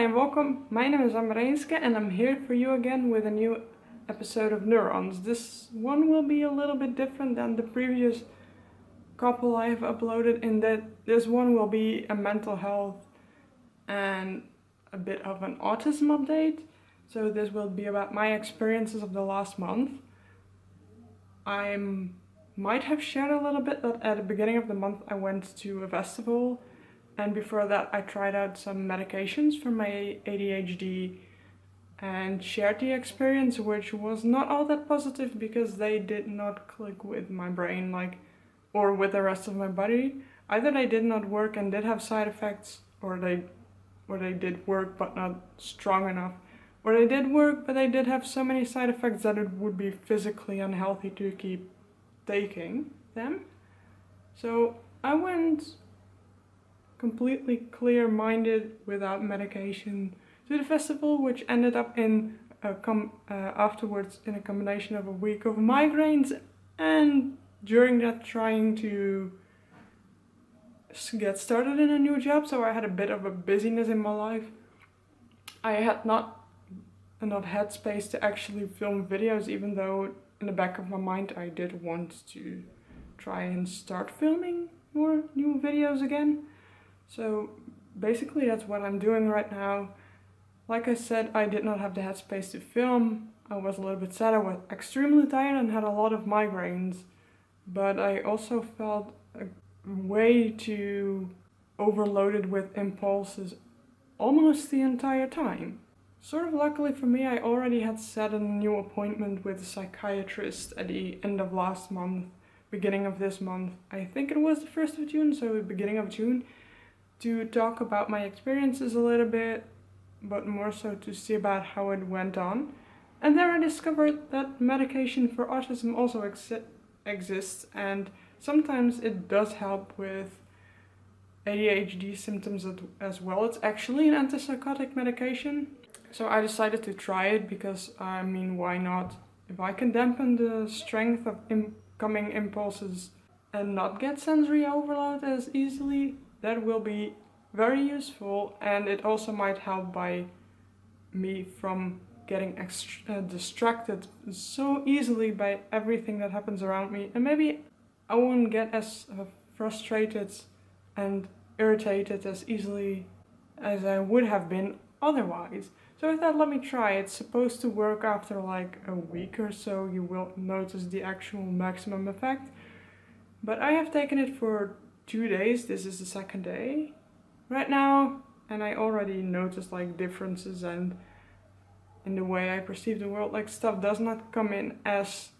Goeiedei and welcome. My name is Amreenske and I'm here for you again with a new episode of Neurons. This one will be a little bit different than the previous couple I have uploaded in that this one will be a mental health and a bit of an autism update. So this will be about my experiences of the last month. I might have shared a little bit that at the beginning of the month I went to a festival. And before that I tried out some medications for my ADHD and shared the experience, which was not all that positive because they did not click with my brain or with the rest of my body. Either they did not work and did have side effects, or they did work but not strong enough, or they did work but they did have so many side effects that it would be physically unhealthy to keep taking them. So I went completely clear-minded without medication to the festival, which ended up in afterwards in a combination of a week of migraines and during that trying to get started in a new job. So I had a bit of a busyness in my life. I had not enough headspace to actually film videos, even though in the back of my mind I did want to try and start filming more new videos again. So basically that's what I'm doing right now. Like I said, I did not have the headspace to film. I was a little bit sad. I was extremely tired and had a lot of migraines. But I also felt way too overloaded with impulses almost the entire time. Sort of luckily for me, I already had set a new appointment with a psychiatrist at the end of last month, beginning of this month. I think it was the 1st of June, so the beginning of June, to talk about my experiences a little bit, but more so to see about how it went on. And there I discovered that medication for autism also exists, and sometimes it does help with ADHD symptoms as well. It's actually an antipsychotic medication. So I decided to try it because, I mean, why not? If I can dampen the strength of incoming impulses and not get sensory overload as easily, that will be very useful, and it also might help by me from getting distracted so easily by everything that happens around me, and maybe I won't get as frustrated and irritated as easily as I would have been otherwise. So I thought, let me try. It's supposed to work after like a week or so. You will notice the actual maximum effect. But I have taken it for 2 days. This is the 2nd day right now, and I already noticed like differences and in the way I perceive the world. Like, stuff does not come in as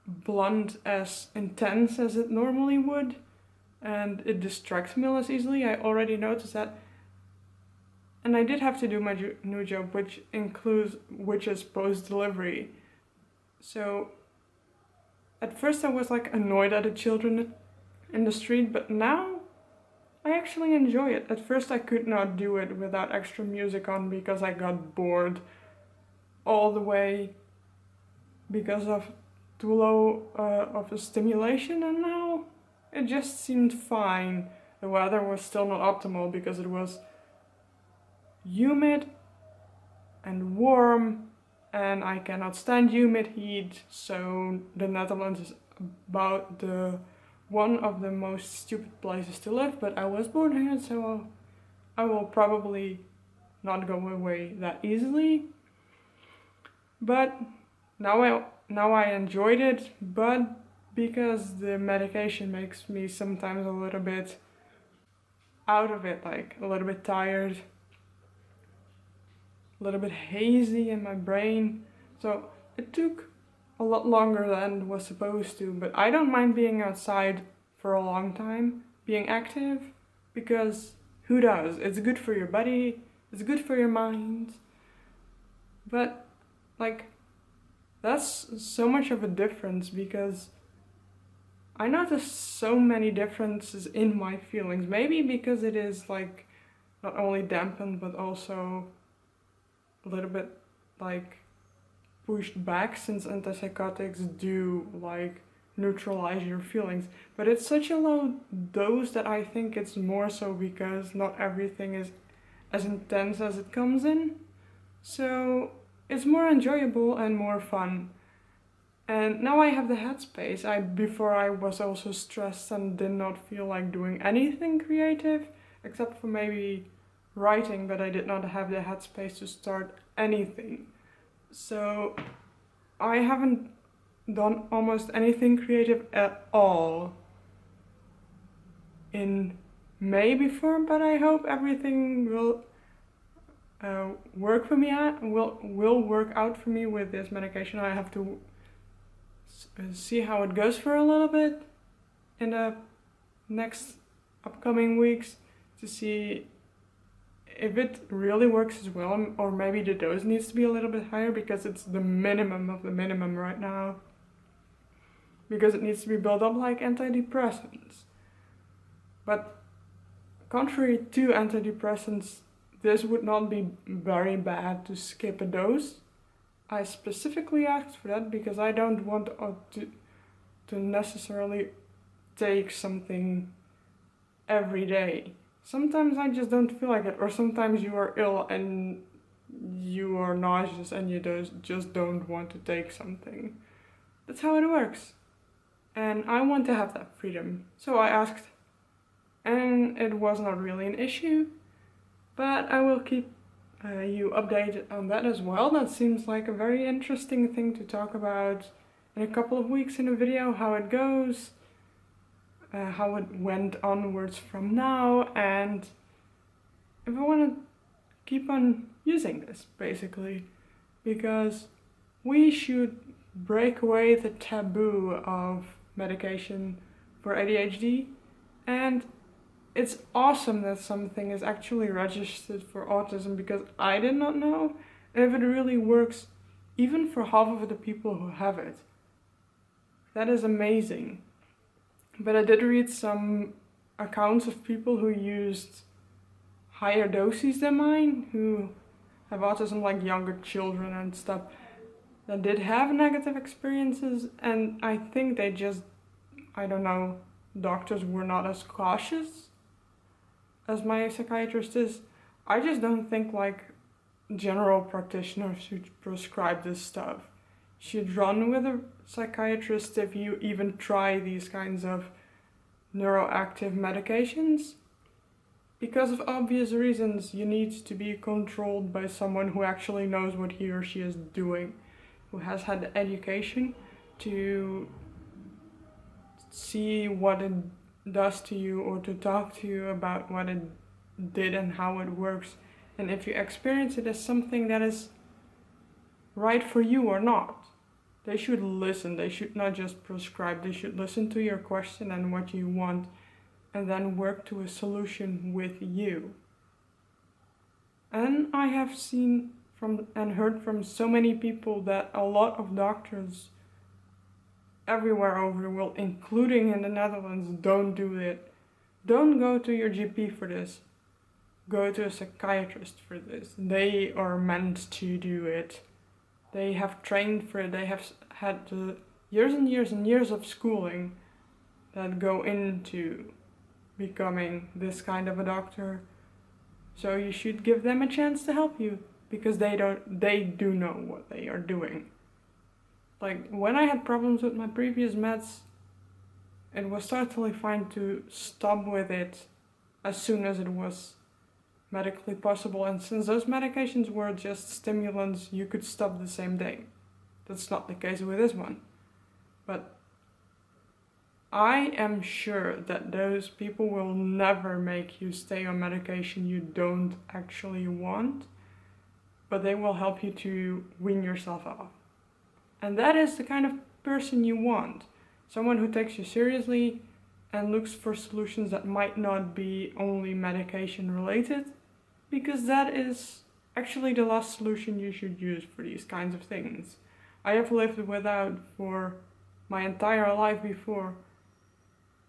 blunt, as intense as it normally would, and it distracts me less easily. I already noticed that. And I did have to do my new job, which is post-delivery. So at first I was like annoyed at the children in the street, but now I actually enjoy it. At first I could not do it without extra music on because I got bored all the way because of too low of a stimulation, and now it just seemed fine. The weather was still not optimal because it was humid and warm, and I cannot stand humid heat, so the Netherlands is about one of the most stupid places to live, but I was born here, so I will probably not go away that easily. But now I enjoyed it, but because the medication makes me sometimes a little bit out of it, like a little bit tired, a little bit hazy in my brain. So it took a lot longer than was supposed to, but I don't mind being outside for a long time, being active, because who does? It's good for your body, it's good for your mind. But like, that's so much of a difference because I notice so many differences in my feelings. Maybe because it is like not only dampened but also a little bit like pushed back, since antipsychotics do like neutralize your feelings. But it's such a low dose that I think it's more so because not everything is as intense as it comes in. So it's more enjoyable and more fun. And now I have the headspace. Before I was also stressed and did not feel like doing anything creative, except for maybe writing, but I did not have the headspace to start anything. So I haven't done almost anything creative at all in May before, but I hope everything will work for me. Will work out for me with this medication. I have to see how it goes for a little bit in the next upcoming weeks to see if it really works as well, or maybe the dose needs to be a little bit higher because it's the minimum of the minimum right now, because it needs to be built up like antidepressants. But contrary to antidepressants, this would not be very bad to skip a dose. I specifically asked for that because I don't want to necessarily take something every day. Sometimes I just don't feel like it, or sometimes you are ill and you are nauseous and you just don't want to take something. That's how it works. And I want to have that freedom. So I asked, and it was not really an issue, but I will keep you updated on that as well. That seems like a very interesting thing to talk about in a couple of weeks in a video, how it goes, how it went onwards from now, and if I want to keep on using this, basically, because we should break away the taboo of medication for ADHD, and it's awesome that something is actually registered for autism, because I did not know, and if it really works even for half of the people who have it, that is amazing. But I did read some accounts of people who used higher doses than mine, who have autism, like younger children and stuff, that did have negative experiences, and I think they just, I don't know, doctors were not as cautious as my psychiatrist is. I just don't think like general practitioners should prescribe this stuff. You should run with a psychiatrist if you even try these kinds of neuroactive medications. Because of obvious reasons, you need to be controlled by someone who actually knows what he or she is doing, who has had the education to see what it does to you, or to talk to you about what it did and how it works, and if you experience it as something that is right for you or not. They should listen. They should not just prescribe. They should listen to your question and what you want, and then work to a solution with you. And I have seen from and heard from so many people that a lot of doctors everywhere over the world, including in the Netherlands, don't do it. Don't go to your GP for this. Go to a psychiatrist for this. They are meant to do it. They have trained for it. They have had years and years and years of schooling that go into becoming this kind of a doctor. So you should give them a chance to help you, because they do know what they are doing. Like, when I had problems with my previous meds, it was totally fine to stop with it as soon as it was medically possible, and since those medications were just stimulants, you could stop the same day. That's not the case with this one. But I am sure that those people will never make you stay on medication you don't actually want, but they will help you to wean yourself off. And that is the kind of person you want. Someone who takes you seriously and looks for solutions that might not be only medication related, because that is actually the last solution you should use for these kinds of things. I have lived without for my entire life before,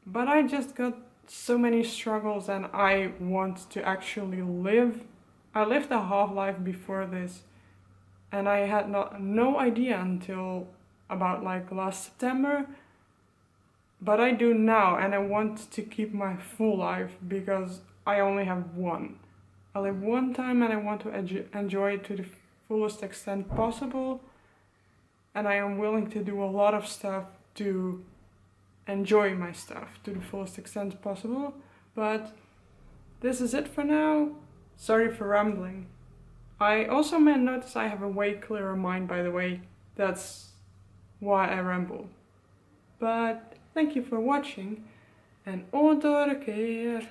but I just got so many struggles and I want to actually live. I lived a half life before this, and I had no idea until about like last September, but I do now, and I want to keep my full life because I only have one. I live one time and I want to enjoy it to the fullest extent possible. And I am willing to do a lot of stuff to enjoy my stuff to the fullest extent possible. But this is it for now. Sorry for rambling. I also may notice I have a way clearer mind, by the way. That's why I ramble. But thank you for watching. En åter keer.